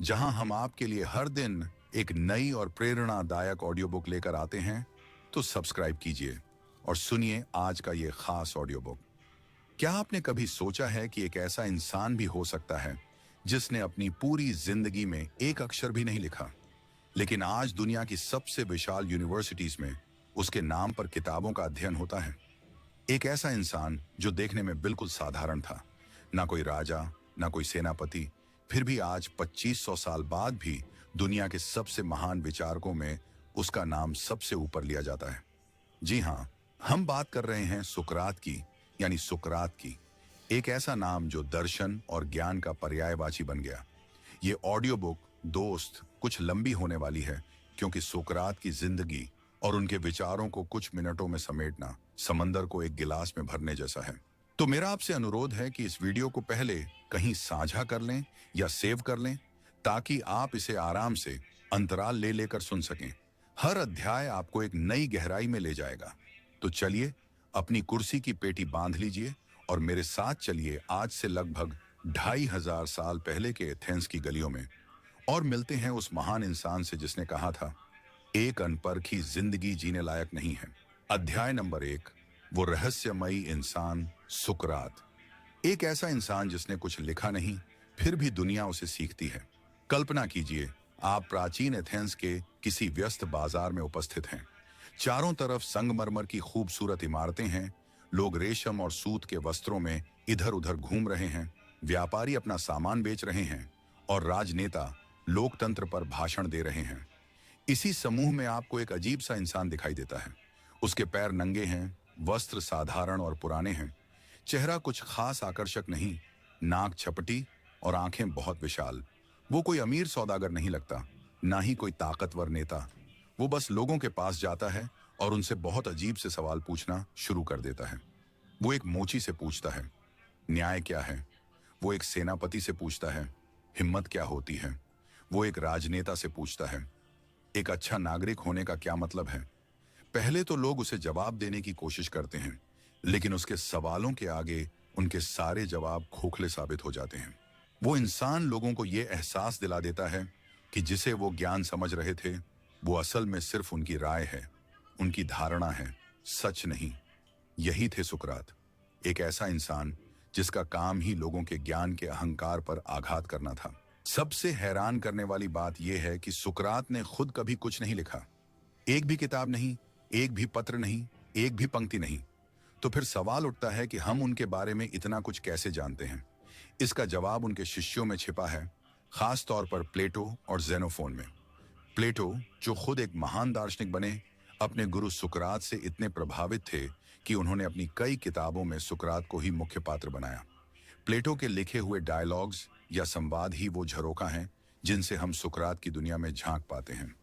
जहां हम आपके लिए हर दिन एक नई और प्रेरणादायक ऑडियो बुक लेकर आते हैं। तो सब्सक्राइब कीजिए और सुनिए आज का ये खास ऑडियो बुक। क्या आपने कभी सोचा है कि एक ऐसा इंसान भी हो सकता है जिसने अपनी पूरी जिंदगी में एक अक्षर भी नहीं लिखा, लेकिन आज दुनिया की सबसे विशाल यूनिवर्सिटीज में उसके नाम पर किताबों का अध्ययन होता है। एक ऐसा इंसान जो देखने में बिल्कुल साधारण था, ना कोई राजा, ना कोई सेनापति, फिर भी आज 2500 साल बाद भी दुनिया के सबसे महान विचारकों में उसका नाम सबसे ऊपर लिया जाता है। जी हाँ, हम बात कर रहे हैं सुकरात की, यानी सुकरात की। एक ऐसा नाम जो दर्शन और ज्ञान का पर्यायवाची बन गया। ये ऑडियो बुक दोस्त कुछ लंबी होने वाली है, क्योंकि सुकरात की जिंदगी और उनके विचारों को कुछ मिनटों में समेटना समंदर को एक गिलास में भरने जैसा है। तो मेरा आपसे अनुरोध है कि इस वीडियो को पहले कहीं साझा कर लें या सेव कर लें, ताकि आप इसे आराम से अंतराल ले लेकर सुन सकें। हर अध्याय आपको एक नई गहराई में ले जाएगा। तो चलिए, अपनी कुर्सी की पेटी बांध लीजिए और मेरे साथ चलिए आज से लगभग 2500 साल पहले के एथेंस की गलियों में, और मिलते हैं उस महान इंसान से जिसने कहा था, एक अनपरखी जिंदगी जीने लायक नहीं है। अध्याय नंबर 1, वो रहस्यमयी इंसान सुकरात। एक ऐसा इंसान जिसने कुछ लिखा नहीं, फिर भी दुनिया उसे सीखती है। कल्पना कीजिए, आप प्राचीन एथेंस के किसी व्यस्त बाजार में उपस्थित हैं। चारों तरफ संगमरमर की खूबसूरत इमारतें हैं, लोग रेशम और सूत के वस्त्रों में इधर उधर घूम रहे हैं, व्यापारी अपना सामान बेच रहे हैं और राजनेता लोकतंत्र पर भाषण दे रहे हैं। इसी समूह में आपको एक अजीब सा इंसान दिखाई देता है। उसके पैर नंगे हैं, वस्त्र साधारण और पुराने हैं, चेहरा कुछ खास आकर्षक नहीं, नाक छपटी और आंखें बहुत विशाल। वो कोई अमीर सौदागर नहीं लगता, ना ही कोई ताकतवर नेता। वो बस लोगों के पास जाता है और उनसे बहुत अजीब से सवाल पूछना शुरू कर देता है। वो एक मोची से पूछता है, न्याय क्या है? वो एक सेनापति से पूछता है, हिम्मत क्या होती है? वो एक राजनेता से पूछता है, एक अच्छा नागरिक होने का क्या मतलब है? पहले तो लोग उसे जवाब देने की कोशिश करते हैं, लेकिन उसके सवालों के आगे उनके सारे जवाब खोखले साबित हो जाते हैं। वो इंसान लोगों को यह एहसास दिला देता है कि जिसे वो ज्ञान समझ रहे थे, वो असल में सिर्फ उनकी राय है, उनकी धारणा है, सच नहीं। यही थे सुकरात, एक ऐसा इंसान जिसका काम ही लोगों के ज्ञान के अहंकार पर आघात करना था। सबसे हैरान करने वाली बात यह है कि सुकरात ने खुद कभी कुछ नहीं लिखा। एक भी किताब नहीं, एक भी पत्र नहीं, एक भी पंक्ति नहीं। तो फिर सवाल उठता है कि हम उनके बारे में इतना कुछ कैसे जानते हैं? इसका जवाब उनके शिष्यों में छिपा है, खास तौर पर प्लेटो और जेनोफोन में। प्लेटो, जो खुद एक महान दार्शनिक बने, अपने गुरु सुकरात से इतने प्रभावित थे कि उन्होंने अपनी कई किताबों में सुकरात को ही मुख्य पात्र बनाया। प्लेटो के लिखे हुए डायलॉग्स या संवाद ही वो झरोखा हैं जिनसे हम सुकरात की दुनिया में झांक पाते हैं।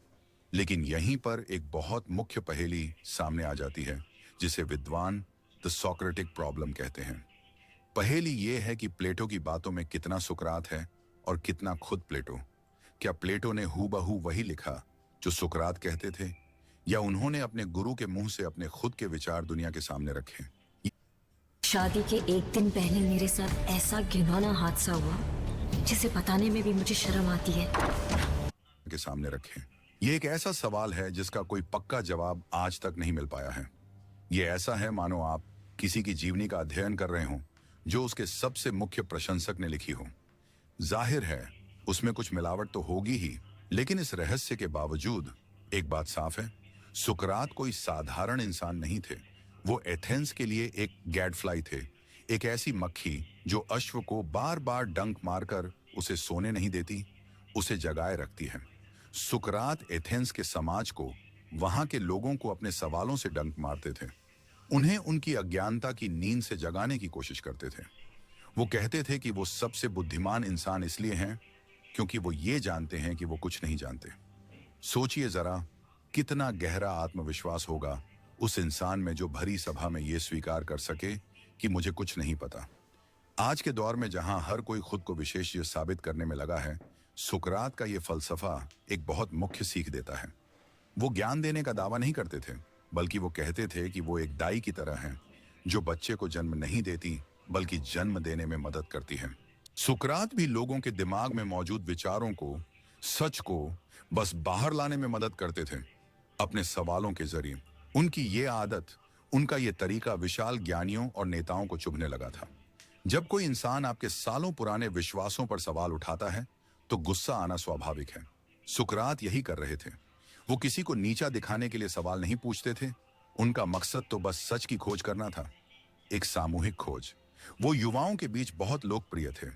लेकिन यहीं पर एक बहुत मुख्य पहेली सामने आ जाती है, जिसे विद्वान द सोक्रेटिक प्रॉब्लम कहते हैं। पहेली ये है कि प्लेटो की बातों में कितना सुकरात है और कितना खुद प्लेटो। क्या प्लेटो ने हूबहू वही लिखा जो सुकरात कहते थे, या उन्होंने अपने गुरु के मुंह से अपने खुद के विचार दुनिया के सामने रखे? शादी के एक दिन पहले मेरे साथ ऐसा घिनौना हादसा हुआ जिसे बताने में भी मुझे शर्म आती है। के सामने रखे। ये एक ऐसा सवाल है जिसका कोई पक्का जवाब आज तक नहीं मिल पाया है। ये ऐसा है मानो आप किसी की जीवनी का अध्ययन कर रहे हों जो उसके सबसे मुख्य प्रशंसक ने लिखी हो। जाहिर है उसमें कुछ मिलावट तो होगी ही, लेकिन इस रहस्य के बावजूद एक बात साफ है, सुकरात कोई साधारण इंसान नहीं थे। वो एथेंस के लिए एक गैडफ्लाई थे, एक ऐसी मक्खी जो अश्व को बार बार डंक मारकर उसे सोने नहीं देती, उसे जगाए रखती है। सुकरात एथेंस के समाज को, वहां के लोगों को अपने सवालों से डंक मारते थे। उन्हें उनकी अज्ञानता की नींद से जगाने की कोशिश करते थे। वो कहते थे कि वो सबसे बुद्धिमान इंसान इसलिए हैं क्योंकि वो ये जानते हैं कि वो कुछ नहीं जानते। सोचिए जरा, कितना गहरा आत्मविश्वास होगा उस इंसान में जो भरी सभा में ये स्वीकार कर सके कि मुझे कुछ नहीं पता। आज के दौर में जहां हर कोई खुद को विशेष साबित करने में लगा है, सुकरात का ये फलसफा एक बहुत मुख्य सीख देता है। वो ज्ञान देने का दावा नहीं करते थे, बल्कि वो कहते थे कि वो एक दाई की तरह हैं जो बच्चे को जन्म नहीं देती बल्कि जन्म देने में मदद करती है। सुकरात भी लोगों के दिमाग में मौजूद विचारों को, सच को बस बाहर लाने में मदद करते थे अपने सवालों के जरिए। उनकी ये आदत, उनका ये तरीका विशाल ज्ञानियों और नेताओं को चुभने लगा था। जब कोई इंसान आपके सालों पुराने विश्वासों पर सवाल उठाता है तो गुस्सा आना स्वाभाविक है। सुकरात यही कर रहे थे। वो किसी को नीचा दिखाने के लिए सवाल नहीं पूछते थे। उनका मकसद तो बस सच की खोज करना था, एक सामूहिक खोज। वो युवाओं के बीच बहुत लोकप्रिय थे।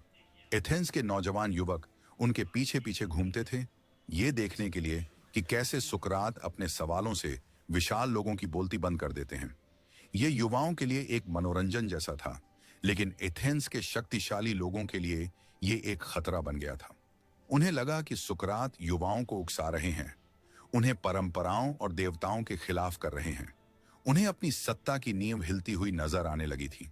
एथेंस के नौजवान युवक उनके पीछे पीछे घूमते थे, ये देखने के लिए कि कैसे सुकरात अपने सवालों से विशाल लोगों की बोलती बंद कर देते हैं। ये युवाओं के लिए एक मनोरंजन जैसा था, लेकिन एथेंस के शक्तिशाली लोगों के लिए ये एक खतरा बन गया था। उन्हें लगा कि सुकरात युवाओं को उकसा रहे हैं, उन्हें परंपराओं और देवताओं के खिलाफ कर रहे हैं। उन्हें अपनी सत्ता की नींव हिलती हुई नजर आने लगी थी।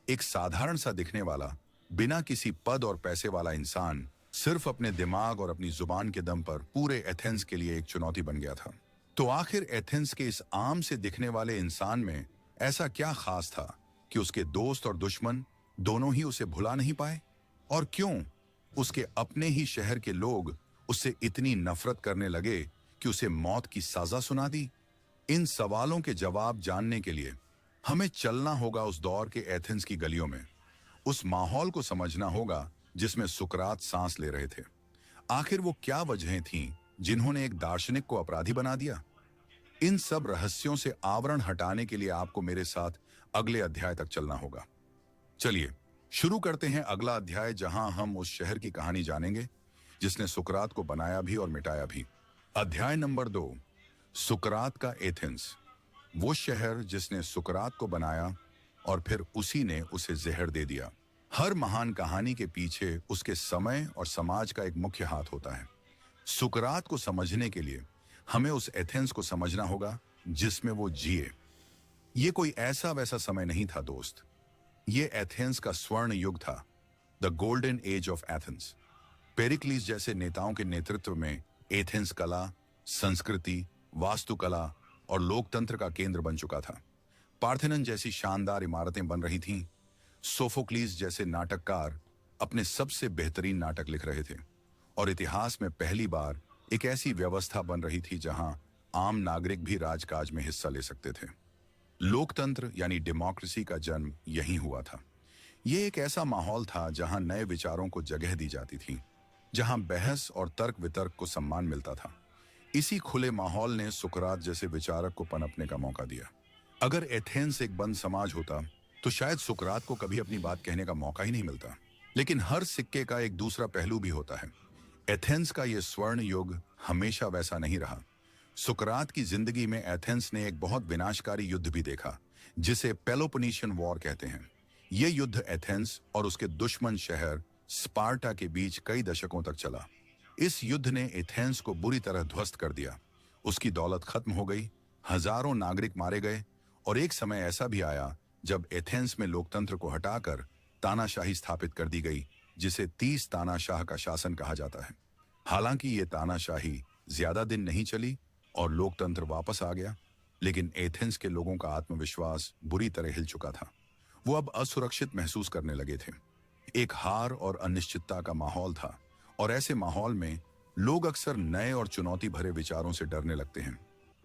एक साधारण सा दिखने वाला, बिना किसी पद और पैसे वाला इंसान सिर्फ अपने दिमाग और अपनी जुबान के दम पर पूरे एथेंस के लिए एक चुनौती बन गया था। तो आखिर एथेंस के इस आम से दिखने वाले इंसान में ऐसा क्या खास था कि उसके दोस्त और दुश्मन दोनों ही उसे भुला नहीं पाए? और क्यों उसके अपने ही शहर के लोग उससे इतनी नफरत करने लगे कि उसे मौत की सजा सुना दी? इन सवालों के जवाब जानने के लिए हमें चलना होगा उस दौर के एथेंस की गलियों में। उस माहौल को समझना होगा जिसमें सुकरात सांस ले रहे थे। आखिर वो क्या वजहें थीं जिन्होंने एक दार्शनिक को अपराधी बना दिया? इन सब रहस्यों से आवरण हटाने के लिए आपको मेरे साथ अगले अध्याय तक चलना होगा। चलिए शुरू करते हैं अगला अध्याय, जहां हम उस शहर की कहानी जानेंगे जिसने सुकरात को बनाया भी और मिटाया भी। अध्याय नंबर 2, सुकरात का एथेंस। वो शहर जिसने सुकरात को बनाया और फिर उसी ने उसे जहर दे दिया। हर महान कहानी के पीछे उसके समय और समाज का एक मुख्य हाथ होता है। सुकरात को समझने के लिए हमें उस एथेंस को समझना होगा जिसमें वो जिए। ये कोई ऐसा वैसा समय नहीं था दोस्त, ये एथेंस का स्वर्ण युग था, the golden age of Athens. Pericles जैसे नेताओं के नेतृत्व में एथेंस कला, संस्कृति, वास्तुकला और लोकतंत्र का केंद्र बन चुका था। पार्थेनन जैसी शानदार इमारतें बन रही थीं। सोफोक्लीस जैसे नाटककार अपने सबसे बेहतरीन नाटक लिख रहे थे और इतिहास में पहली बार एक ऐसी व्यवस्था बन रही थी जहां आम नागरिक भी राजकाज में हिस्सा ले सकते थे। लोकतंत्र यानी डेमोक्रेसी का जन्म यहीं हुआ था। ये एक ऐसा माहौल था जहां नए विचारों को जगह दी जाती थी, जहां बहस और तर्क वितर्क को सम्मान मिलता था। इसी खुले माहौल ने सुकरात जैसे विचारक को पनपने का मौका दिया। अगर एथेंस एक बंद समाज होता तो शायद सुकरात को कभी अपनी बात कहने का मौका ही नहीं मिलता। लेकिन हर सिक्के का एक दूसरा पहलू भी होता है। एथेंस का यह स्वर्ण युग हमेशा वैसा नहीं रहा। सुकरात की जिंदगी में एथेंस ने एक बहुत विनाशकारी युद्ध भी देखा, जिसे पेलोपोनेशियन वॉर कहते हैं। यह युद्ध एथेंस और उसके दुश्मन शहर स्पार्टा के बीच कई दशकों तक चला। इस युद्ध ने एथेंस को बुरी तरह ध्वस्त कर दिया। उसकी दौलत खत्म हो गई, हजारों नागरिक मारे गए और एक समय ऐसा भी आया जब एथेंस में लोकतंत्र को हटाकर तानाशाही स्थापित कर दी गई, जिसे 30 तानाशाह का शासन कहा जाता है। हालांकि ये तानाशाही ज्यादा दिन नहीं चली और लोकतंत्र वापस आ गया, लेकिन एथेंस के लोगों का आत्मविश्वास बुरी तरह हिल चुका था। वो अब असुरक्षित महसूस करने लगे थे। एक हार और अनिश्चितता का माहौल था और ऐसे माहौल में लोग अक्सर नए और चुनौती भरे विचारों से डरने लगते हैं।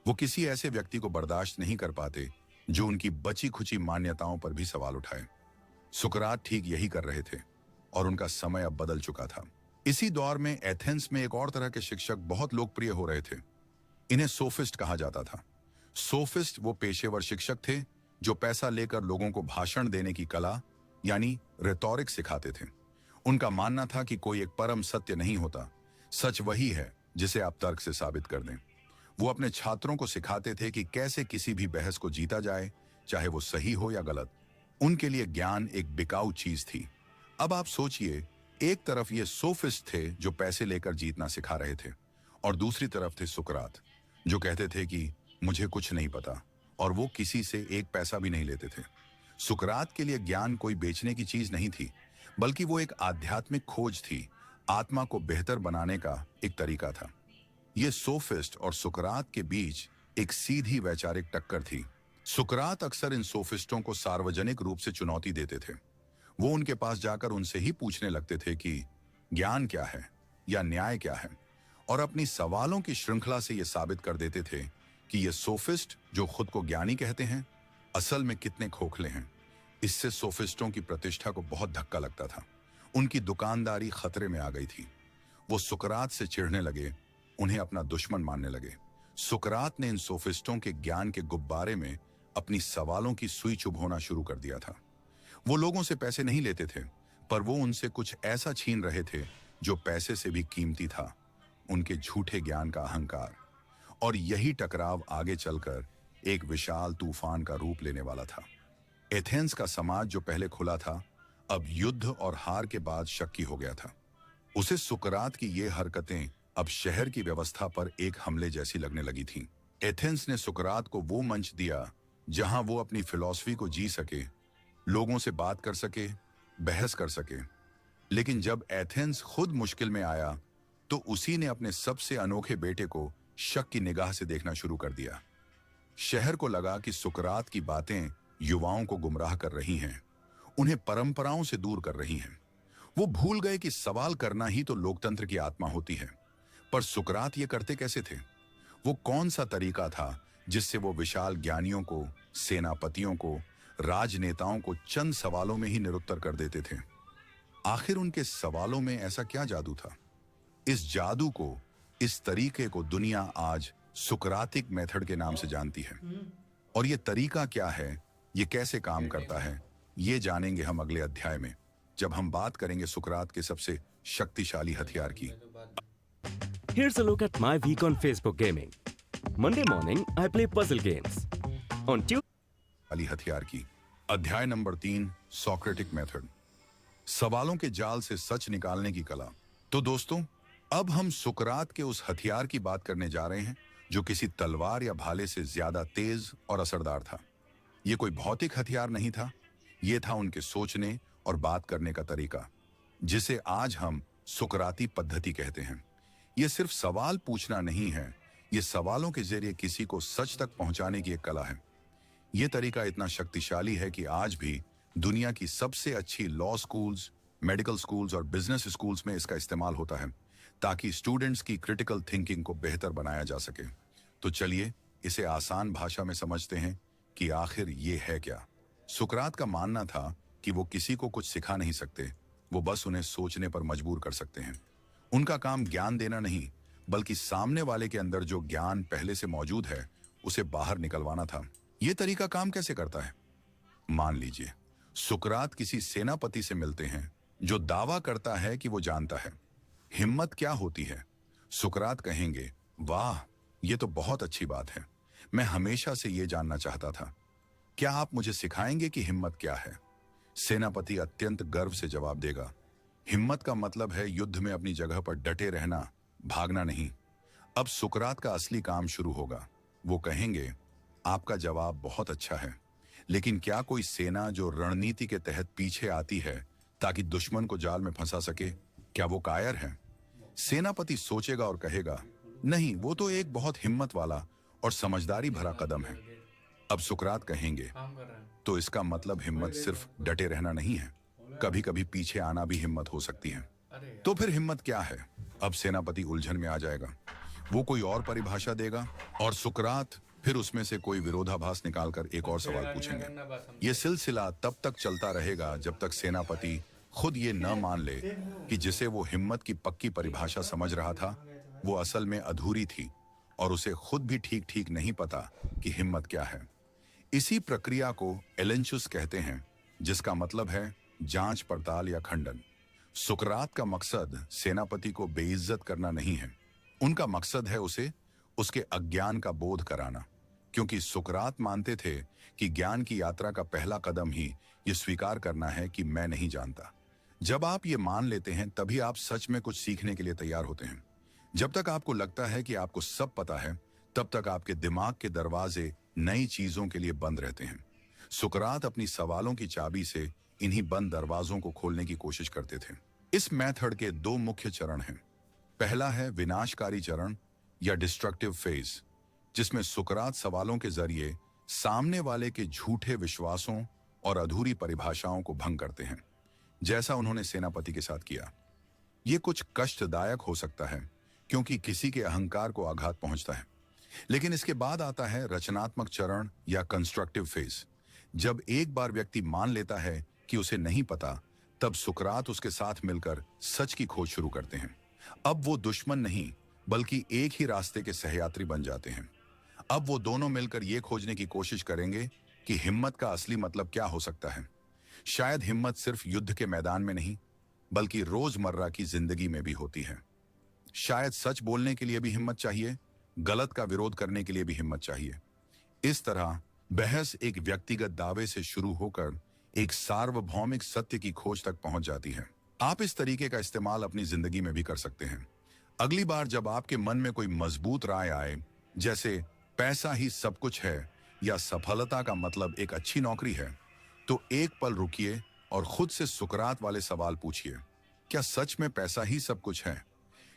वो किसी ऐसे व्यक्ति को बर्दाश्त नहीं कर पाते जो उनकी बची खुची मान्यताओं पर भी सवाल उठाए। सुकरात ठीक यही कर रहे थे और उनका समय अब बदल चुका था। इसी दौर में एथेंस में एक और तरह के शिक्षक बहुत लोकप्रिय हो रहे थे। इन्हें सोफिस्ट कहा जाता था। सोफिस्ट वो पेशेवर शिक्षक थे जो पैसा लेकर लोगों को भाषण देने की कला यानी रेटोरिक सिखाते थे। उनका मानना था कि कोई एक परम सत्य नहीं होता, सच वही है जिसे आप तर्क से साबित कर दें। वो अपने छात्रों को सिखाते थे कि कैसे किसी भी बहस को जीता जाए, चाहे वो सही हो या गलत। उनके लिए ज्ञान एक बिकाऊ चीज थी। अब आप सोचिए, एक तरफ ये सोफिस्ट थे जो पैसे लेकर जीतना सिखा रहे थे और दूसरी तरफ थे सुकरात जो कहते थे कि मुझे कुछ नहीं पता, और वो किसी से एक पैसा भी नहीं लेते थे। सुकरात के लिए ज्ञान कोई बेचने की चीज नहीं थी, बल्कि वो एक आध्यात्मिक खोज थी, आत्मा को बेहतर बनाने का एक तरीका था। ये सोफिस्ट और सुकरात के बीच एक सीधी वैचारिक टक्कर थी। सुकरात अक्सर इन सोफिस्टों को सार्वजनिक रूप से चुनौती देते थे। वो उनके पास जाकर उनसे ही पूछने लगते थे कि ज्ञान क्या है या न्याय क्या है, और अपनी सवालों की श्रृंखला से ये साबित कर देते थे कि ये सोफिस्ट जो खुद को ज्ञानी कहते हैं असल में कितने खोखले हैं। इससे सोफिस्टों की प्रतिष्ठा को बहुत धक्का लगता था। उनकी दुकानदारी खतरे में आ गई थी। वो सुकरात से चिढ़ने लगे, उन्हें अपना दुश्मन मानने लगे। सुकरात ने इन सोफिस्टों के ज्ञान के गुब्बारे में अपनी सवालों की सुई चुभोना शुरू कर दिया था। वो लोगों से पैसे नहीं लेते थे, पर वो उनसे कुछ ऐसा छीन रहे थे जो पैसे से भी कीमती था, उनके झूठे ज्ञान का अहंकार। और यही टकराव आगे चलकर एक विशाल तूफान का रूप लेने वाला था। एथेंस का समाज जो पहले खुला था, अब युद्ध और हार के बाद शक्की हो गया था। उसे सुकरात की ये हरकतें अब शहर की व्यवस्था पर एक हमले जैसी लगने लगी थीं। एथेंस ने सुकरात को वो मंच दिया जहां वो अपनी फिलॉसफी को जी सके, लोगों से बात कर सके, बहस कर सके। लेकिन जब एथेंस खुद मुश्किल में आया तो उसी ने अपने सबसे अनोखे बेटे को शक की निगाह से देखना शुरू कर दिया। शहर को लगा कि सुकरात की बातें युवाओं को गुमराह कर रही हैं, उन्हें परंपराओं से दूर कर रही हैं। वो भूल गए कि सवाल करना ही तो लोकतंत्र की आत्मा होती है। पर सुकरात ये करते कैसे थे? वो कौन सा तरीका था जिससे वो विशाल ज्ञानियों को, सेनापतियों को, राजनेताओं को चंद सवालों में ही निरुत्तर कर देते थे? आखिर उनके सवालों में ऐसा क्या जादू था? इस जादू को, इस तरीके को दुनिया आज सुकरातिक मेथड के नाम से जानती है। और ये तरीका क्या है, ये कैसे काम करता है, ये जानेंगे हम अगले अध्याय में, जब हम बात करेंगे सुकरात के सबसे शक्तिशाली हथियार की। Here's a look at my week on Facebook gaming. Monday morning, I play puzzle games. On Tuesday, हथियार की। अध्याय नंबर 3, सोक्रेटिक मेथड, सवालों के जाल से सच निकालने की कला। तो दोस्तों, अब हम सुकरात के उस हथियार की बात करने जा रहे हैं जो किसी तलवार या भाले से ज्यादा तेज और असरदार था। यह कोई भौतिक हथियार नहीं था, यह था उनके सोचने और बात करने का तरीका, जिसे आज हम सुकराती पद्धति कहते हैं। यह सिर्फ सवाल पूछना नहीं है, यह सवालों के जरिए किसी को सच तक पहुंचाने की एक कला है। यह तरीका इतना शक्तिशाली है कि आज भी दुनिया की सबसे अच्छी लॉ स्कूल्स, मेडिकल स्कूल्स और बिजनेस स्कूल्स में इसका इस्तेमाल होता है, ताकि स्टूडेंट्स की क्रिटिकल थिंकिंग को बेहतर बनाया जा सके। तो चलिए इसे आसान भाषा में समझते हैं कि आखिर ये है क्या। सुकरात का मानना था कि वो किसी को कुछ सिखा नहीं सकते, वो बस उन्हें सोचने पर मजबूर कर सकते हैं। उनका काम ज्ञान देना नहीं, बल्कि सामने वाले के अंदर जो ज्ञान पहले से मौजूद है उसे बाहर निकलवाना था। यह तरीका काम कैसे करता है? मान लीजिए सुकरात किसी सेनापति से मिलते हैं जो दावा करता है कि वो जानता है। हिम्मत क्या होती है? सुकरात कहेंगे, वाह, ये तो बहुत अच्छी बात है, मैं हमेशा से ये जानना चाहता था। क्या आप मुझे सिखाएंगे कि हिम्मत क्या है? सेनापति अत्यंत गर्व से जवाब देगा, हिम्मत का मतलब है युद्ध में अपनी जगह पर डटे रहना, भागना नहीं। अब सुकरात का असली काम शुरू होगा। वो कहेंगे, आपका जवाब बहुत अच्छा है, लेकिन क्या कोई सेना जो रणनीति के तहत पीछे आती है ताकि दुश्मन को जाल में फंसा सके, क्या वो कायर है? सेनापति सोचेगा और कहेगा, नहीं, वो तो एक बहुत हिम्मत वाला और समझदारी भरा कदम है। अब सुकरात कहेंगे, तो इसका मतलब हिम्मत सिर्फ डटे रहना नहीं है, कभी कभी पीछे आना भी हिम्मत हो सकती है। तो फिर हिम्मत क्या है? अब सेनापति उलझन में आ जाएगा। वो कोई और परिभाषा देगा और सुकरात फिर उसमें से कोई विरोधाभास निकालकर एक और सवाल पूछेंगे। यह सिलसिला तब तक चलता रहेगा जब तक सेनापति खुद ये न मान ले कि जिसे वो हिम्मत की पक्की परिभाषा समझ रहा था वो असल में अधूरी थी और उसे खुद भी ठीक ठीक नहीं पता कि हिम्मत क्या है। इसी प्रक्रिया को एलेंचुस कहते हैं, जिसका मतलब है जांच पड़ताल या खंडन। सुकरात का मकसद सेनापति को बेइज्जत करना नहीं है, उनका मकसद है उसे उसके अज्ञान का बोध कराना, क्योंकि सुकरात मानते थे कि ज्ञान की यात्रा का पहला कदम ही ये स्वीकार करना है कि मैं नहीं जानता। जब आप ये मान लेते हैं तभी आप सच में कुछ सीखने के लिए तैयार होते हैं। जब तक आपको लगता है कि आपको सब पता है, तब तक आपके दिमाग के दरवाजे नई चीजों के लिए बंद रहते हैं। सुकरात अपनी सवालों की चाबी से इन्हीं बंद दरवाजों को खोलने की कोशिश करते थे। इस मेथड के 2 मुख्य चरण हैं। पहला है विनाशकारी चरण या डिस्ट्रक्टिव फेज, जिसमें सुकरात सवालों के जरिए सामने वाले के झूठे विश्वासों और अधूरी परिभाषाओं को भंग करते हैं। जैसा उन्होंने सेनापति के साथ किया। ये कुछ कष्टदायक हो सकता है क्योंकि किसी के अहंकार को आघात पहुंचता है, लेकिन इसके बाद आता है रचनात्मक चरण या कंस्ट्रक्टिव फेज। जब एक बार व्यक्ति मान लेता है कि उसे नहीं पता, तब सुकरात उसके साथ मिलकर सच की खोज शुरू करते हैं। अब वो दुश्मन नहीं बल्कि एक ही रास्ते के सहयात्री बन जाते हैं। अब वो दोनों मिलकर ये खोजने की कोशिश करेंगे कि हिम्मत का असली मतलब क्या हो सकता है। शायद हिम्मत सिर्फ युद्ध के मैदान में नहीं बल्कि रोजमर्रा की जिंदगी में भी होती है। शायद सच बोलने के लिए भी हिम्मत चाहिए, गलत का विरोध करने के लिए भी हिम्मत चाहिए। इस तरह बहस एक व्यक्तिगत दावे से शुरू होकर एक सार्वभौमिक सत्य की खोज तक पहुंच जाती है। आप इस तरीके का इस्तेमाल अपनी जिंदगी में भी कर सकते हैं। अगली बार जब आपके मन में कोई मजबूत राय आए, जैसे पैसा ही सब कुछ है या सफलता का मतलब एक अच्छी नौकरी है, तो एक पल रुकिए और खुद से सुकरात वाले सवाल पूछिए। क्या सच में पैसा ही सब कुछ है?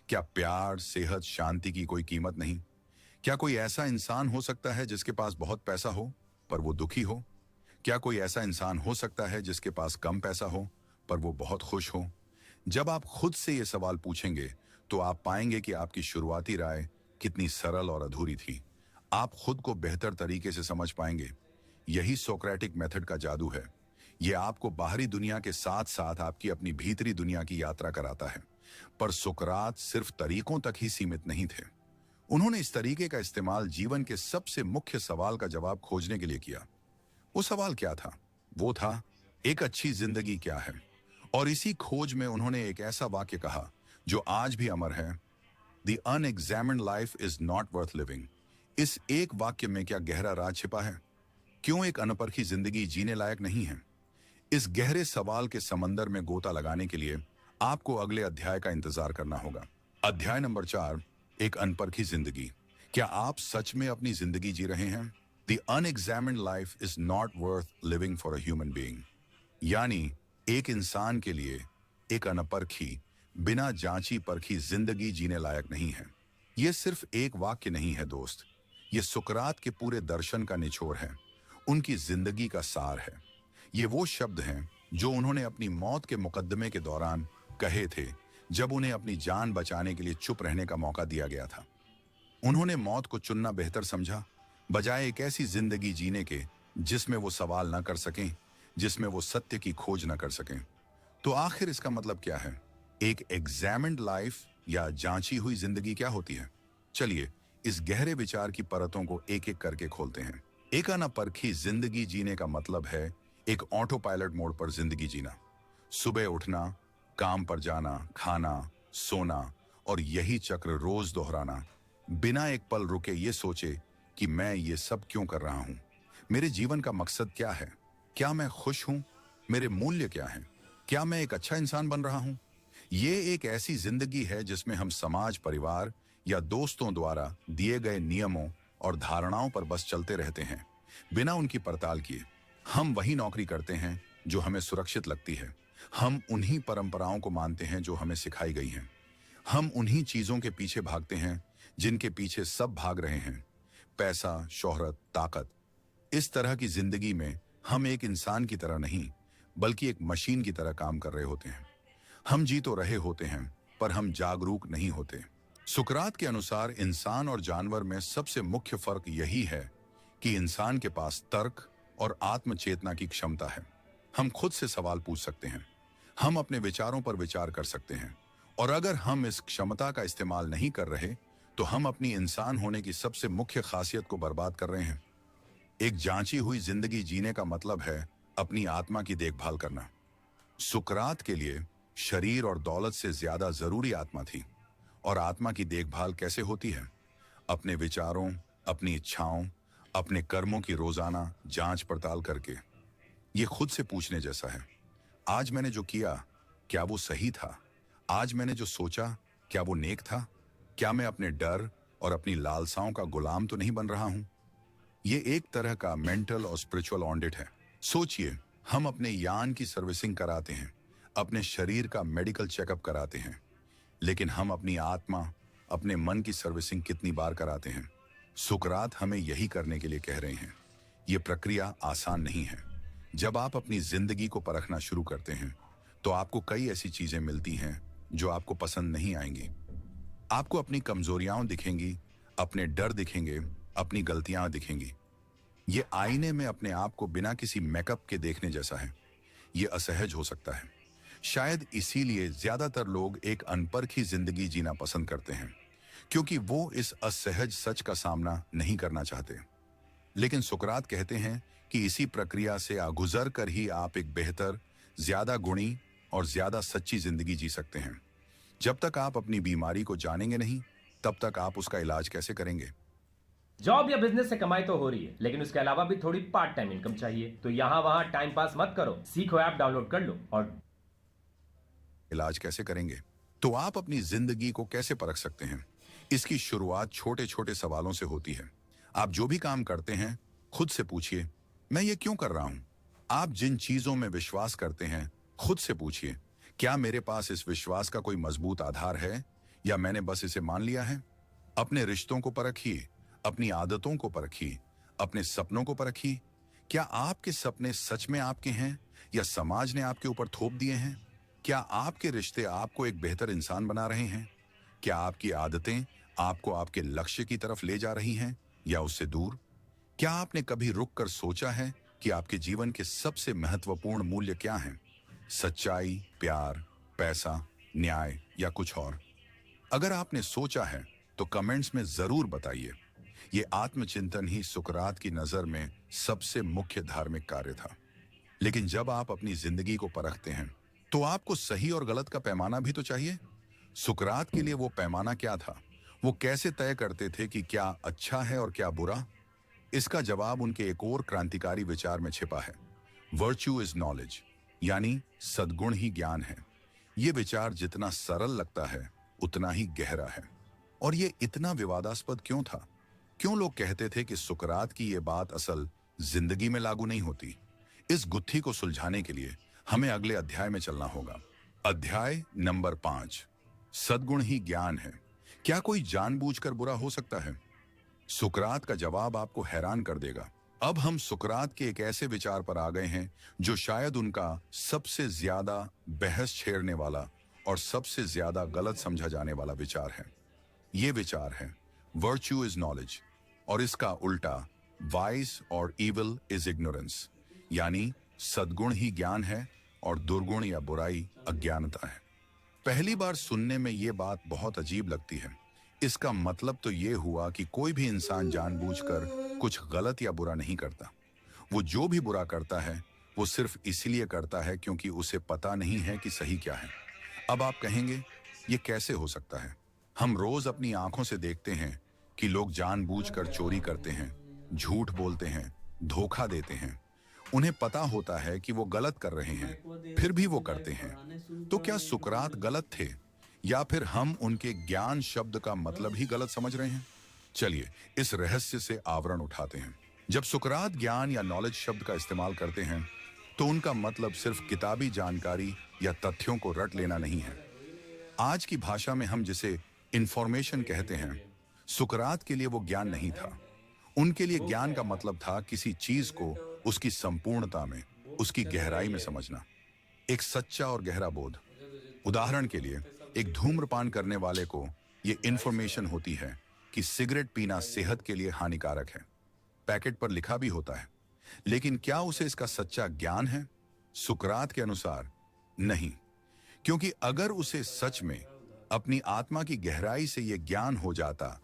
क्या प्यार, सेहत, शांति की कोई कीमत नहीं? क्या कोई ऐसा इंसान हो सकता है जिसके पास बहुत पैसा हो पर वो दुखी हो? क्या कोई ऐसा इंसान हो सकता है जिसके पास कम पैसा हो पर वो बहुत खुश हो? जब आप खुद से ये सवाल पूछेंगे तो आप पाएंगे कि आपकी शुरुआती राय कितनी सरल और अधूरी थी। आप खुद को बेहतर तरीके से समझ पाएंगे। यही सोक्रेटिक मेथड का जादू है। यह आपको बाहरी दुनिया के साथ साथ आपकी अपनी भीतरी दुनिया की यात्रा कराता है। पर सुकरात सिर्फ तरीकों तक ही सीमित नहीं थे। उन्होंने इस तरीके का इस्तेमाल जीवन के सबसे मुख्य सवाल का जवाब खोजने के लिए किया। वो सवाल क्या था? वो था, एक अच्छी जिंदगी क्या है? और इसी खोज में उन्होंने एक ऐसा वाक्य कहा जो आज भी अमर है, The unexamined life is not worth living। इस एक वाक्य में क्या गहरा राज छिपा है? क्यों एक अनपरखी जिंदगी जीने लायक नहीं है? इस गहरे सवाल के समंदर में गोता लगाने के लिए आपको अगले अध्याय का इंतजार करना होगा। अध्याय नंबर 4, एक अनपरखी जिंदगी। क्या आप सच में अपनी जिंदगी जी रहे हैं? The unexamined life is not worth living for a human being। यानी एक इंसान के लिए एक अनपरखी, बिना जांची परखी जिंदगी जीने लायक नहीं है। यह सिर्फ एक वाक्य नहीं है दोस्त, ये सुकरात के पूरे दर्शन का निचोड़ है, उनकी जिंदगी का सार है। ये वो शब्द हैं जो उन्होंने अपनी मौत के मुकद्दमे के दौरान कहे थे, जब उन्हें अपनी जान बचाने के लिए चुप रहने का मौका दिया गया था। उन्होंने मौत को चुनना बेहतर समझा, बजाय एक ऐसी जिंदगी जीने के जिसमें वो सवाल न कर सकें, जिसमें वो सत्य की खोज न कर सकें। तो आखिर इसका मतलब क्या है? एक एग्जामिन्ड लाइफ या जांची हुई जिंदगी क्या होती है? चलिए इस गहरे विचार की परतों को एक एक करके खोलते हैं। एक अनपरखी जिंदगी जीने का मतलब है एक ऑटो पायलट मोड पर जिंदगी जीना। सुबह उठना, काम पर जाना, खाना, सोना और यही चक्र रोज दोहराना, बिना एक पल रुके ये सोचे कि मैं ये सब क्यों कर रहा हूं, मेरे जीवन का मकसद क्या है, क्या मैं खुश हूं, मेरे मूल्य क्या हैं, क्या मैं एक अच्छा इंसान बन रहा हूं। ये एक ऐसी जिंदगी है जिसमें हम समाज, परिवार या दोस्तों द्वारा दिए गए नियमों और धारणाओं पर बस चलते रहते हैं, बिना उनकी पड़ताल किए। हम वही नौकरी करते हैं जो हमें सुरक्षित लगती है, हम उन्हीं परंपराओं को मानते हैं जो हमें सिखाई गई हैं, हम उन्हीं चीजों के पीछे भागते हैं जिनके पीछे सब भाग रहे हैं, पैसा, शोहरत, ताकत। इस तरह की जिंदगी में हम एक इंसान की तरह नहीं बल्कि एक मशीन की तरह काम कर रहे होते हैं। हम जी तो रहे होते हैं पर हम जागरूक नहीं होते। सुकरात के अनुसार इंसान और जानवर में सबसे मुख्य फर्क यही है कि इंसान के पास तर्क और आत्मचेतना की क्षमता है। हम खुद से सवाल पूछ सकते हैं, हम अपने विचारों पर विचार कर सकते हैं, और अगर हम इस क्षमता का इस्तेमाल नहीं कर रहे तो हम अपनी इंसान होने की सबसे मुख्य खासियत को बर्बाद कर रहे हैं। एक जांची हुई जिंदगी जीने का मतलब है अपनी आत्मा की देखभाल करना। सुकरात के लिए शरीर और दौलत से ज्यादा जरूरी आत्मा थी। और आत्मा की देखभाल कैसे होती है? अपने विचारों, अपनी इच्छाओं, अपने कर्मों की रोजाना जांच पड़ताल करके। ये खुद से पूछने जैसा है, आज मैंने जो किया क्या वो सही था? आज मैंने जो सोचा क्या वो नेक था? क्या मैं अपने डर और अपनी लालसाओं का गुलाम तो नहीं बन रहा हूं? ये एक तरह का मेंटल और स्पिरिचुअल ऑडिट है। सोचिए, हम अपने यान की सर्विसिंग कराते हैं, अपने शरीर का मेडिकल चेकअप कराते हैं, लेकिन हम अपनी आत्मा, अपने मन की सर्विसिंग कितनी बार कराते हैं? सुकरात हमें यही करने के लिए कह रहे हैं। यह प्रक्रिया आसान नहीं है। जब आप अपनी जिंदगी को परखना शुरू करते हैं तो आपको कई ऐसी चीजें मिलती हैं जो आपको पसंद नहीं आएंगी। आपको अपनी कमजोरियां दिखेंगी, अपने डर दिखेंगे, अपनी गलतियां दिखेंगी। ये आईने में अपने आप को बिना किसी मेकअप के देखने जैसा है। ये असहज हो सकता है। शायद इसीलिए ज्यादातर लोग एक अनपरखी जिंदगी जीना पसंद करते हैं, क्योंकि वो इस असहज सच का सामना नहीं करना चाहते। लेकिन सुकरात कहते हैं कि इसी प्रक्रिया से गुजर कर ही आप एक बेहतर, ज्यादा गुणी और ज्यादा सच्ची जिंदगी जी सकते हैं। जब तक आप अपनी बीमारी को जानेंगे नहीं, तब तक आप उसका इलाज कैसे करेंगे? जॉब या बिजनेस से कमाई तो हो रही है, लेकिन उसके अलावा भी थोड़ी पार्ट टाइम इनकम चाहिए। तो यहां वहां टाइम पास मत करो, सीखो ऐप डाउनलोड कर लो और इलाज कैसे करेंगे? तो आप अपनी जिंदगी को कैसे परख सकते हैं? इसकी शुरुआत छोटे छोटे सवालों से होती है। आप जो भी काम करते हैं, खुद से पूछिए, मैं ये क्यों कर रहा हूं? आप जिन चीजों में विश्वास करते हैं, खुद से पूछिए, क्या मेरे पास इस विश्वास का कोई मजबूत आधार है या मैंने बस इसे मान लिया है? अपने रिश्तों को परखिए, अपनी आदतों को परखिए, अपने सपनों को परखिए। क्या आपके सपने सच में आपके हैं या समाज ने आपके ऊपर थोप दिए हैं? क्या आपके रिश्ते आपको एक बेहतर इंसान बना रहे हैं? क्या आपकी आदतें आपको आपके लक्ष्य की तरफ ले जा रही हैं या उससे दूर? क्या आपने कभी रुक कर सोचा है कि आपके जीवन के सबसे महत्वपूर्ण मूल्य क्या हैं? सच्चाई, प्यार, पैसा, न्याय या कुछ और? अगर आपने सोचा है तो कमेंट्स में जरूर बताइए। ये आत्मचिंतन ही सुकरात की नजर में सबसे मुख्य धार्मिक कार्य था। लेकिन जब आप अपनी जिंदगी को परखते हैं, तो आपको सही और गलत का पैमाना भी तो चाहिए। सुकरात के लिए वो पैमाना क्या था? वो कैसे तय करते थे कि क्या अच्छा है और क्या बुरा? इसका जवाब उनके एक और क्रांतिकारी विचार में छिपा है, वर्च्यू इज नॉलेज, यानी सद्गुण ही ज्ञान है। ये विचार जितना सरल लगता है, उतना ही गहरा है। और ये इतना विवादास्पद क्यों था? क्यों लोग कहते थे कि सुकरात की ये बात असल जिंदगी में लागू नहीं होती? इस गुत्थी को सुलझाने के लिए हमें अगले अध्याय में चलना होगा। अध्याय नंबर 5, सद्गुण ही ज्ञान है। क्या कोई जानबूझकर बुरा हो सकता है? सुकरात का जवाब आपको हैरान कर देगा। अब हम सुकरात के एक ऐसे विचार पर आ गए हैं जो शायद उनका सबसे ज्यादा बहस छेड़ने वाला और सबसे ज्यादा गलत समझा जाने वाला विचार है। ये विचार है वर्च्यू इज नॉलेज, और इसका उल्टा वाइस और इविल इज इग्नोरेंस, यानी सद्गुण ही ज्ञान है और दुर्गुण या बुराई अज्ञानता है। पहली बार सुनने में ये बात बहुत अजीब लगती है। इसका मतलब तो ये हुआ कि कोई भी इंसान जानबूझकर कुछ गलत या बुरा नहीं करता। वो जो भी बुरा करता है, वो सिर्फ इसलिए करता है क्योंकि उसे पता नहीं है कि सही क्या है। अब आप कहेंगे, ये कैसे हो सकता है? हम रोज अपनी आंखों से देखते हैं कि लोग जानबूझकर चोरी करते हैं, झूठ बोलते हैं, धोखा देते हैं। उन्हें पता होता है कि वो गलत कर रहे हैं, फिर भी वो करते हैं। तो क्या सुकरात गलत थे, या फिर हम उनके ज्ञान शब्द का मतलब ही गलत समझ रहे हैं? चलिए इस रहस्य से आवरण उठाते हैं। जब सुकरात ज्ञान या नॉलेज शब्द का इस्तेमाल करते हैं, तो उनका मतलब सिर्फ किताबी जानकारी या तथ्यों को रट लेना नहीं है। आज की भाषा में हम जिसे इंफॉर्मेशन कहते हैं, सुकरात के लिए वो ज्ञान नहीं था। उनके लिए ज्ञान का मतलब था किसी चीज को उसकी संपूर्णता में, उसकी गहराई में समझना, एक सच्चा और गहरा बोध। उदाहरण के लिए, एक धूम्रपान करने वाले को यह इंफॉर्मेशन होती है कि सिगरेट पीना सेहत के लिए हानिकारक है। पैकेट पर लिखा भी होता है, लेकिन क्या उसे इसका सच्चा ज्ञान है? सुकरात के अनुसार नहीं, क्योंकि अगर उसे सच में अपनी आत्मा की गहराई से यह ज्ञान हो जाता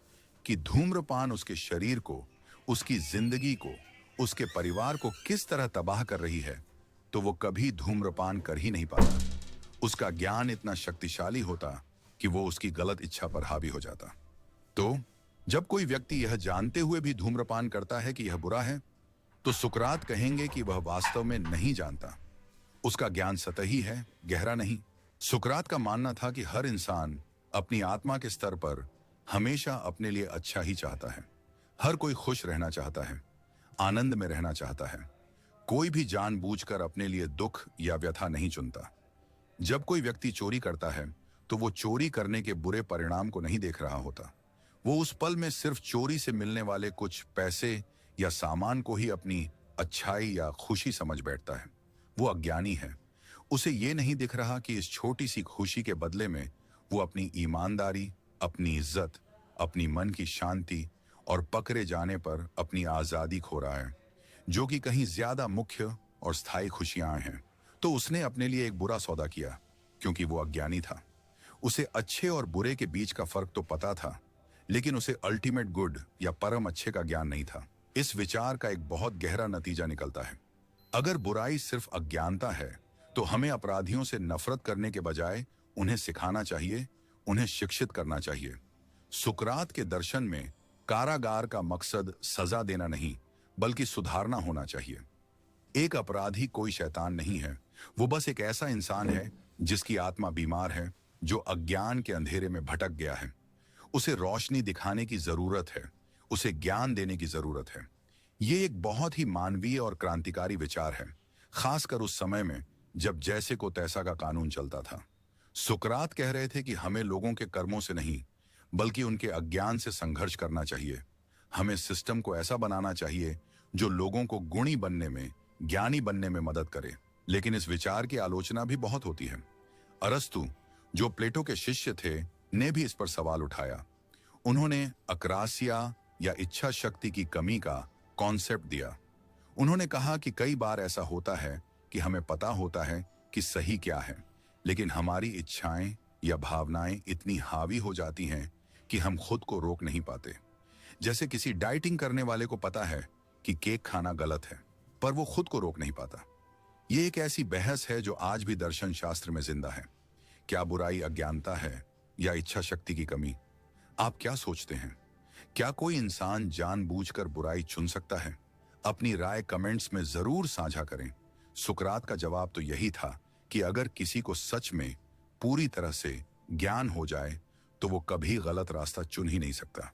कि धूम्रपान उसके शरीर को, उसकी जिंदगी को, उसके परिवार को किस तरह तबाह कर रही है, तो वो कभी धूम्रपान कर ही नहीं पाता। उसका ज्ञान इतना शक्तिशाली होता कि वो उसकी गलत इच्छा पर हावी हो जाता। तो जब कोई व्यक्ति यह जानते हुए भी धूम्रपान करता है कि यह बुरा है, तो सुकरात कहेंगे कि वह वास्तव में नहीं जानता। उसका ज्ञान सतही है, गहरा नहीं। सुकरात का मानना था कि हर इंसान अपनी आत्मा के स्तर पर हमेशा अपने लिए अच्छा ही चाहता है। हर कोई खुश रहना चाहता है, आनंद में रहना चाहता है। कोई भी जानबूझकर अपने लिए दुख या व्यथा नहीं चुनता। जब कोई व्यक्ति चोरी करता है, तो वो चोरी करने के बुरे परिणाम को नहीं देख रहा होता। वो उस पल में सिर्फ चोरी से मिलने वाले कुछ पैसे या सामान को ही अपनी अच्छाई या खुशी समझ बैठता है। वो अज्ञानी है। उसे ये नहीं दिख रहा कि इस छोटी सी खुशी के बदले में वो अपनी ईमानदारी, अपनी इज्जत, अपनी मन की शांति और पकड़े जाने पर अपनी आजादी खो रहा है, जो कि कहीं ज्यादा मुख्य और स्थायी खुशियां हैं। तो उसने अपने लिए एक बुरा सौदा किया, क्योंकि वो अज्ञानी था। उसे अच्छे और बुरे के बीच का फर्क तो पता था, लेकिन उसे अल्टीमेट गुड या परम अच्छे का ज्ञान नहीं था। इस विचार का एक बहुत गहरा नतीजा निकलता है। अगर बुराई सिर्फ अज्ञानता है, तो हमें अपराधियों से नफरत करने के बजाय उन्हें सिखाना चाहिए, उन्हें शिक्षित करना चाहिए। सुकरात के दर्शन में कारागार का मकसद सजा देना नहीं, बल्कि सुधारना होना चाहिए। एक अपराधी कोई शैतान नहीं है, वो बस एक ऐसा इंसान है जिसकी आत्मा बीमार है, जो अज्ञान के अंधेरे में भटक गया है। उसे रोशनी दिखाने की जरूरत है, उसे ज्ञान देने की जरूरत है। ये एक बहुत ही मानवीय और क्रांतिकारी विचार है, खासकर उस समय में जब जैसे को तैसा का कानून चलता था। सुकरात कह रहे थे कि हमें लोगों के कर्मों से नहीं, बल्कि उनके अज्ञान से संघर्ष करना चाहिए। हमें सिस्टम को ऐसा बनाना चाहिए जो लोगों को गुणी बनने में, ज्ञानी बनने में मदद करे। लेकिन इस विचार की आलोचना भी बहुत होती है। अरस्तु, जो प्लेटो के शिष्य थे, ने भी इस पर सवाल उठाया। उन्होंने अक्रासिया या इच्छा शक्ति की कमी का कॉन्सेप्ट दिया। उन्होंने कहा कि कई बार ऐसा होता है कि हमें पता होता है कि सही क्या है, लेकिन हमारी इच्छाएं या भावनाएं इतनी हावी हो जाती हैं कि हम खुद को रोक नहीं पाते। जैसे किसी डाइटिंग करने वाले को पता है कि केक खाना गलत है, पर वो खुद को रोक नहीं पाता। ये एक ऐसी बहस है जो आज भी दर्शन शास्त्र में जिंदा है। क्या बुराई अज्ञानता है या इच्छा शक्ति की कमी? आप क्या सोचते हैं? क्या कोई इंसान जानबूझकर बुराई चुन सकता है? अपनी राय कमेंट्स में जरूर साझा करें। सुकरात का जवाब तो यही था कि अगर किसी को सच में पूरी तरह से ज्ञान हो जाए, तो वो कभी गलत रास्ता चुन ही नहीं सकता।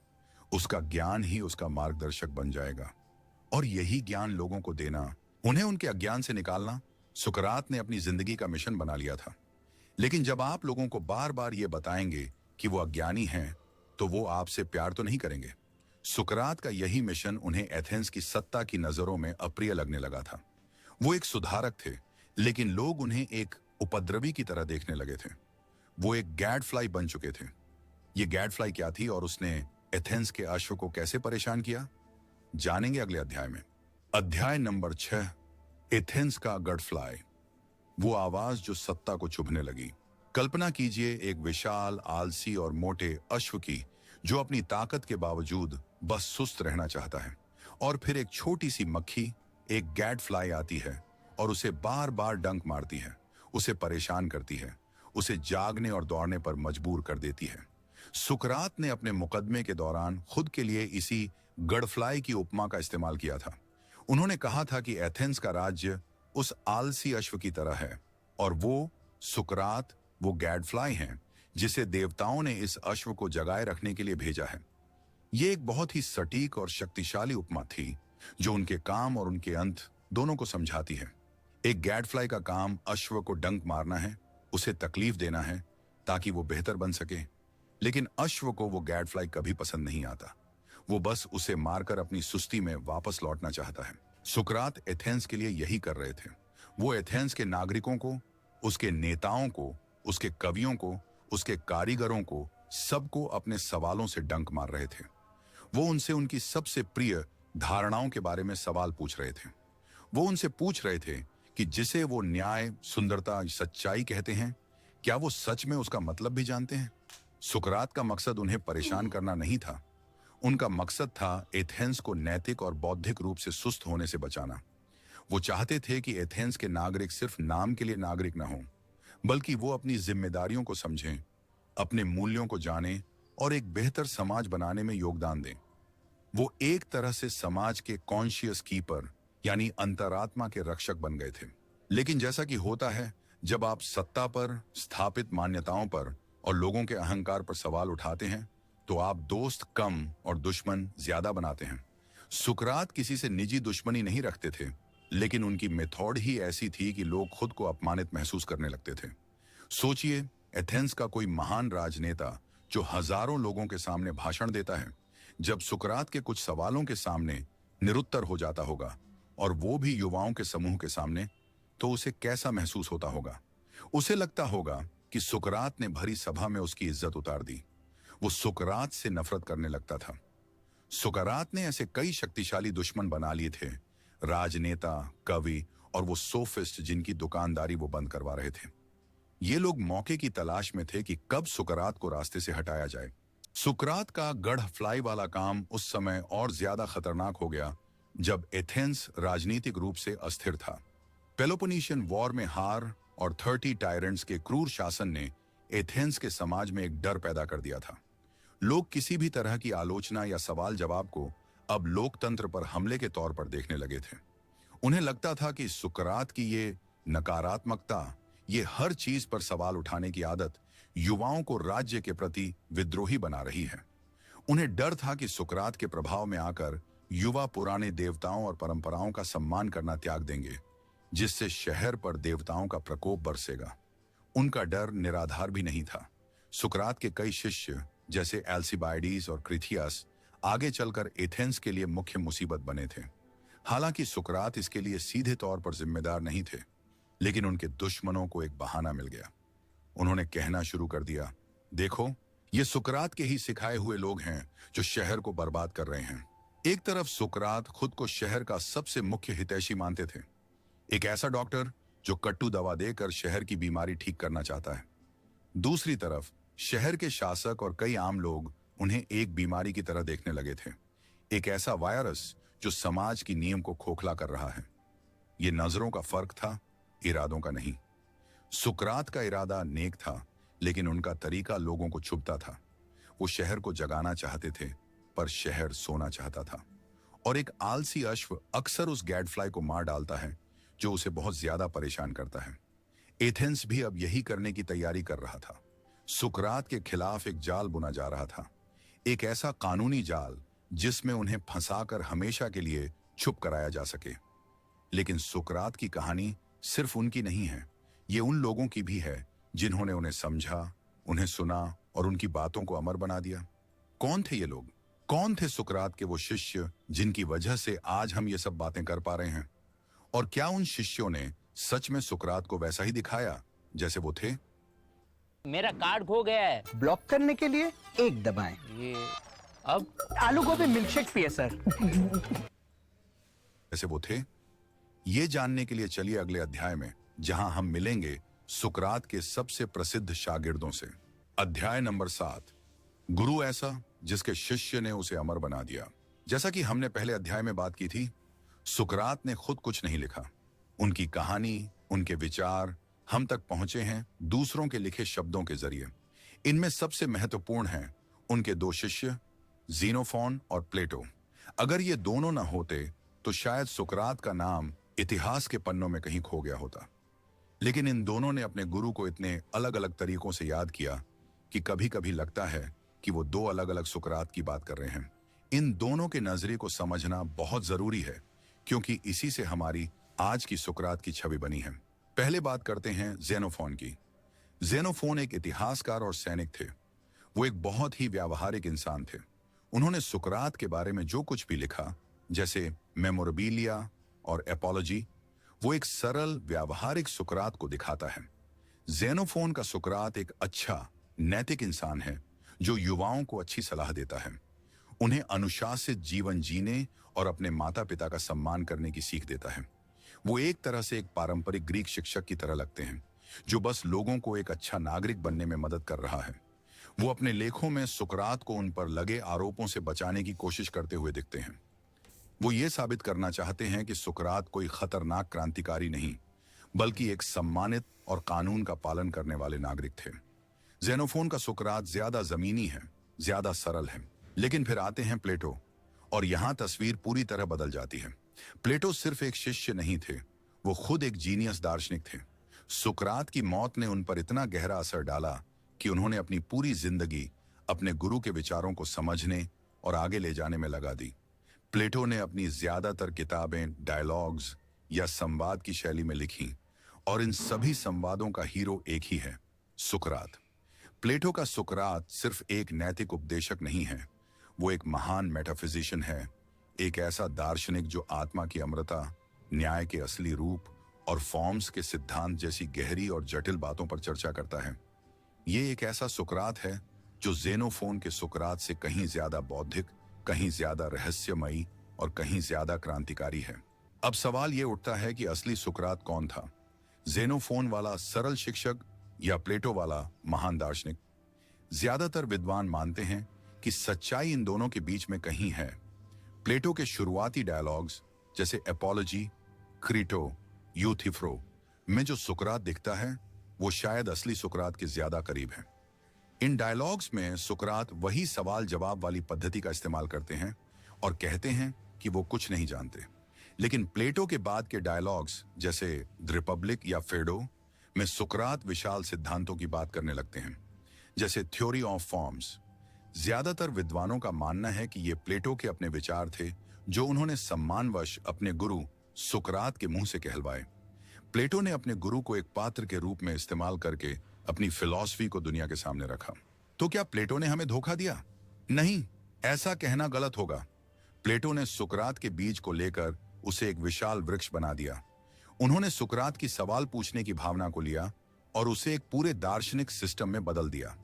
उसका ज्ञान ही उसका मार्गदर्शक बन जाएगा, और यही ज्ञान लोगों को देना, उन्हें उनके अज्ञान से निकालना, सुकरात ने अपनी जिंदगी का मिशन बना लिया था। लेकिन जब आप लोगों को बार बार ये बताएंगे कि वो अज्ञानी हैं, तो वो आपसे प्यार तो नहीं करेंगे। सुकरात का यही मिशन उन्हें एथेंस की सत्ता की नजरों में अप्रिय लगने लगा था। वो एक सुधारक थे, लेकिन लोग उन्हें एक उपद्रवी की तरह देखने लगे थे। वो एक गैडफ्लाई बन चुके थे। ये गैडफ्लाई क्या थी और उसने एथेंस के अश्व को कैसे परेशान किया, जानेंगे अगले अध्याय में। अध्याय नंबर 6, एथेंस का गडफ्लाई। वो आवाज जो सत्ता को चुभने लगी। कल्पना कीजिए एक विशाल, आलसी और मोटे अश्व की, जो अपनी ताकत के बावजूद बस सुस्त रहना चाहता है। और फिर एक छोटी सी मक्खी, एक गैडफ्लाई आती है और उसे बार बार डंक मारती है, उसे परेशान करती है, उसे जागने और दौड़ने पर मजबूर कर देती है। सुकरात ने अपने मुकदमे के दौरान खुद के लिए इसी गडफ्लाई की उपमा का इस्तेमाल किया था। उन्होंने कहा था कि एथेंस का राज्य उस आलसी अश्व की तरह है, और वो सुकरात वो गैडफ्लाई हैं जिसे देवताओं ने इस अश्व को जगाए रखने के लिए भेजा है। ये एक बहुत ही सटीक और शक्तिशाली उपमा थी, जो उनके काम और उनके अंत दोनों को समझाती है। एक गैडफ्लाई का काम अश्व को डंक मारना है, उसे तकलीफ देना है ताकि वो बेहतर बन सके। लेकिन अश्व को वो गैडफ्लाई कभी पसंद नहीं आता। वो बस उसे मारकर अपनी सुस्ती में वापस लौटना चाहता है। सुकरात एथेंस के लिए यही कर रहे थे। वो एथेंस के नागरिकों को, उसके नेताओं को, उसके कवियों को, उसके कारीगरों को, सबको अपने सवालों से डंक मार रहे थे। वो उनसे उनकी सबसे प्रिय धारणाओं के बारे में सवाल पूछ रहे थे। वो उनसे पूछ रहे थे कि जिसे वो न्याय, सुंदरता, सच्चाई कहते हैं, क्या वो सच में उसका मतलब भी जानते हैं? सुकरात का मकसद उन्हें परेशान करना नहीं था। उनका मकसद था एथेंस को नैतिक और बौद्धिक रूप से सुस्त होने से बचाना। वो चाहते थे कि एथेंस के नागरिक सिर्फ नाम के लिए नागरिक न हों, बल्कि वो अपनी जिम्मेदारियों को समझें, अपने मूल्यों को जानें और एक बेहतर समाज बनाने में योगदान दें। वो एक तरह से समाज के कॉन्शियस कीपर, यानी अंतरात्मा के रक्षक बन गए थे। लेकिन जैसा कि होता है, जब आप सत्ता पर, स्थापित मान्यताओं पर और लोगों के अहंकार पर सवाल उठाते हैं, तो आप दोस्त कम और दुश्मन ज्यादा बनाते हैं। सुकरात किसी से निजी दुश्मनी नहीं रखते थे, लेकिन उनकी मेथड ही ऐसी थी कि लोग खुद को अपमानित महसूस करने लगते थे। सोचिए, एथेंस का कोई महान राजनेता जो हजारों लोगों के सामने भाषण देता है, जब सुकरात के कुछ सवालों के सामने निरुत्तर हो जाता होगा, और वो भी युवाओं के समूह के सामने, तो उसे कैसा महसूस होता होगा। उसे लगता होगा कि सुकरात ने भरी सभा में उसकी इज्जत उतार दी। वो सुकरात से नफरत करने लगता था। सुकरात ने ऐसे कई शक्तिशाली दुश्मन बना लिए थे, राजनेता, कवि और वो सोफिस्ट जिनकी दुकानदारी वो बंद करवा रहे थे। ये लोग मौके की तलाश में थे कि कब सुकरात को रास्ते से हटाया जाए। सुकरात का गढ़ फ्लाई वाला काम उस समय और ज्यादा खतरनाक हो गया जब एथेंस राजनीतिक रूप से अस्थिर था। पेलोपोनेशियन वॉर में हार और 30 टायरेंट्स के क्रूर शासन ने एथेंस के समाज में एक डर पैदा कर दिया था। लोग किसी भी तरह की आलोचना या सवाल जवाब को अब लोकतंत्र पर हमले के तौर पर देखने लगे थे। उन्हें लगता था कि सुकरात की ये नकारात्मकता, ये हर चीज पर सवाल उठाने की आदत युवाओं को राज्य के प्रति विद्रोही बना रही है। उन्हें डर था कि सुकरात के प्रभाव में आकर युवा पुराने देवताओं और परंपराओं का सम्मान करना त्याग देंगे, जिससे शहर पर देवताओं का प्रकोप बरसेगा। उनका डर निराधार भी नहीं था। सुकरात के कई शिष्य जैसे एल्सिबाइडीज और क्रिथियास आगे चलकर एथेंस के लिए मुख्य मुसीबत बने थे। हालांकि सुकरात इसके लिए सीधे तौर पर जिम्मेदार नहीं थे, लेकिन उनके दुश्मनों को एक बहाना मिल गया। उन्होंने कहना शुरू कर दिया, देखो, ये सुकरात के ही सिखाए हुए लोग हैं जो शहर को बर्बाद कर रहे हैं। एक तरफ सुकरात खुद को शहर का सबसे मुख्य हितैषी मानते थे, एक ऐसा डॉक्टर जो कट्टू दवा देकर शहर की बीमारी ठीक करना चाहता है। दूसरी तरफ शहर के शासक और कई आम लोग उन्हें एक बीमारी की तरह देखने लगे थे, एक ऐसा वायरस जो समाज की नींव को खोखला कर रहा है। ये नजरों का फर्क था, इरादों का नहीं। सुकरात का इरादा नेक था, लेकिन उनका तरीका लोगों को चुभता था। वो शहर को जगाना चाहते थे, पर शहर सोना चाहता था। और एक आलसी अश्व अक्सर उस गैडफ्लाई को मार डालता है जो उसे बहुत ज्यादा परेशान करता है। एथेंस भी अब यही करने की तैयारी कर रहा था। सुकरात के खिलाफ एक जाल बुना जा रहा था, एक ऐसा कानूनी जाल जिसमें उन्हें फंसाकर हमेशा के लिए चुप कराया जा सके। लेकिन सुकरात की कहानी सिर्फ उनकी नहीं है, ये उन लोगों की भी है जिन्होंने उन्हें समझा, उन्हें सुना और उनकी बातों को अमर बना दिया। कौन थे ये लोग? कौन थे सुकरात के वो शिष्य जिनकी वजह से आज हम ये सब बातें कर पा रहे हैं? और क्या उन शिष्यों ने सच में सुकरात को वैसा ही दिखाया जैसे वो थे? मेरा कार्ड खो गया है। ब्लॉक करने के लिए एक दबाएं। ये अब आलू गोभी मिल्कशेक पिए सर। जैसे वो थे? ये जानने के लिए चलिए अगले अध्याय में, जहां हम मिलेंगे सुकरात के सबसे प्रसिद्ध शागिर्दों से। अध्याय नंबर 7, गुरु ऐसा जिसके शिष्य ने उसे अमर बना दिया। जैसा कि हमने पहले अध्याय में बात की थी, सुकरात ने खुद कुछ नहीं लिखा। उनकी कहानी, उनके विचार हम तक पहुंचे हैं दूसरों के लिखे शब्दों के जरिए। इनमें सबसे महत्वपूर्ण हैं उनके 2 शिष्य, ज़ीनोफोन और प्लेटो। अगर ये दोनों न होते तो शायद सुकरात का नाम इतिहास के पन्नों में कहीं खो गया होता। लेकिन इन दोनों ने अपने गुरु को इतने अलग अलग तरीकों से याद किया कि कभी कभी लगता है कि वो 2 अलग अलग सुकरात की बात कर रहे हैं। इन दोनों के नजरिए को समझना बहुत जरूरी है, क्योंकि इसी से हमारी आज की सुकरात की छवि बनी है। पहले बात करते हैं ज़ेनोफोन की। ज़ेनोफोन एक इतिहासकार और सैनिक थे। वो एक बहुत ही व्यावहारिक इंसान थे। उन्होंने सुकरात के बारे में जो कुछ भी लिखा, जैसे मेमोरेबिलिया और एपोलॉजी, वो एक सरल व्यावहारिक सुकरात को दिखाता है। ज़ेनोफोन का सुकरात एक अच्छा नैतिक इंसान है जो युवाओं को अच्छी सलाह देता है, उन्हें अनुशासित जीवन जीने और अपने माता पिता का सम्मान करने की सीख देता है। वो एक तरह से एक पारंपरिक ग्रीक शिक्षक की तरह लगते हैं जो बस लोगों को एक अच्छा नागरिक बनने में मदद कर रहा है। वो अपने लेखों में सुकरात को उन पर लगे आरोपों से बचाने की कोशिश करते हुए दिखते हैं। वो ये साबित करना चाहते हैं कि सुकरात कोई खतरनाक क्रांतिकारी नहीं, बल्कि एक सम्मानित और कानून का पालन करने वाले नागरिक थे। ज़ेनोफोन का सुकरात ज्यादा जमीनी है, ज्यादा सरल है। लेकिन फिर आते हैं प्लेटो, और यहां तस्वीर पूरी तरह बदल जाती है। प्लेटो सिर्फ एक शिष्य नहीं थे, वो खुद एक जीनियस दार्शनिक थे। सुकरात की मौत ने उन पर इतना गहरा असर डाला कि उन्होंने अपनी पूरी जिंदगी अपने गुरु के विचारों को समझने और आगे ले जाने में लगा दी। प्लेटो ने अपनी ज्यादातर किताबें डायलॉग्स या संवाद की शैली में लिखी, और इन सभी संवादों का हीरो एक ही है, सुकरात। प्लेटो का सुकरात सिर्फ एक नैतिक उपदेशक नहीं है, वो एक महान मेटाफिजिशियन है, एक ऐसा दार्शनिक जो आत्मा की अमरता, न्याय के असली रूप और फॉर्म्स के सिद्धांत जैसी गहरी और जटिल बातों पर चर्चा करता है। ये एक ऐसा सुकरात है जो ज़ेनोफोन के सुकरात से कहीं ज्यादा बौद्धिक, कहीं ज्यादा रहस्यमयी और कहीं ज्यादा क्रांतिकारी है। अब सवाल ये उठता है कि असली सुकरात कौन था, ज़ेनोफोन वाला सरल शिक्षक या प्लेटो वाला महान दार्शनिक? ज्यादातर विद्वान मानते हैं कि सच्चाई इन दोनों के बीच में कहीं है। प्लेटो के शुरुआती डायलॉग्स जैसे एपोलॉजी, क्रीटो, यूथिफ्रो में जो सुकरात दिखता है वो शायद असली सुकरात के ज्यादा करीब है। इन डायलॉग्स में सुकरात वही सवाल जवाब वाली पद्धति का इस्तेमाल करते हैं और कहते हैं कि वो कुछ नहीं जानते। लेकिन प्लेटो के बाद के डायलॉग्स जैसे द रिपब्लिक या फेडो में सुकरात विशाल सिद्धांतों की बात करने लगते हैं, जैसे थ्योरी ऑफ फॉर्म्स। ज्यादातर विद्वानों का मानना है कि ये प्लेटो के अपने विचार थे जो उन्होंने सम्मानवश अपने गुरु सुकरात के मुंह से कहलवाए। प्लेटो ने अपने गुरु को एक पात्र के रूप में इस्तेमाल करके अपनी फिलॉसफी को दुनिया के सामने रखा। तो क्या प्लेटो ने हमें धोखा दिया? नहीं, ऐसा कहना गलत होगा। प्लेटो ने सुकरात के बीज को लेकर उसे एक विशाल वृक्ष बना दिया। उन्होंने सुकरात की सवाल पूछने की भावना को लिया और उसे एक पूरे दार्शनिक सिस्टम में बदल दिया।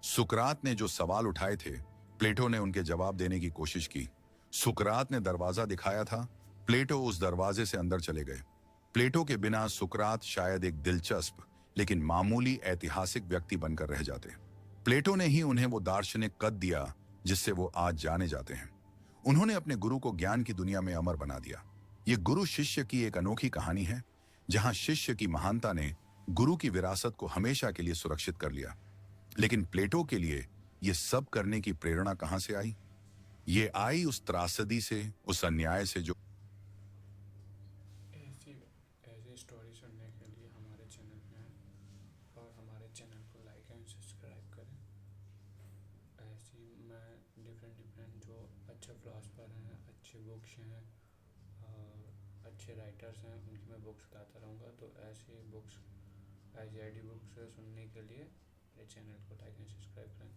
सुकरात ने जो सवाल उठाए थे, प्लेटो ने उनके जवाब देने की कोशिश की। सुकरात ने दरवाजा दिखाया था, प्लेटो उस दरवाजे से अंदर चले गए। प्लेटो के बिना सुकरात शायद एक दिलचस्प लेकिन मामूली ऐतिहासिक व्यक्ति बनकर रह जाते। प्लेटो ने ही उन्हें वो दार्शनिक कद दिया जिससे वो आज जाने जाते हैं। उन्होंने अपने गुरु को ज्ञान की दुनिया में अमर बना दिया। ये गुरु शिष्य की एक अनोखी कहानी है, जहां शिष्य की महानता ने गुरु की विरासत को हमेशा के लिए सुरक्षित कर लिया। लेकिन प्लेटो के लिए ये सब करने की प्रेरणा कहां से आई? ये आई उस त्रासदी से, उस अन्याय से जो ऐसी स्टोरी सुनने के लिए हमारे चैनल पे आएं और हमारे चैनल को लाइक एंड सब्सक्राइब करें। ऐसी मैं डिफरेंट जो अच्छे फिलोसफर हैं, अच्छी बुक्स हैं और अच्छे राइटर्स हैं, उनकी मैं बुक्स लाता रहूँगा। तो ऐसी बुक्स, ऐसी आईडी बुक्स सुनने के लिए मेरे चैनल को लाइक एंड सब्सक्राइब करें।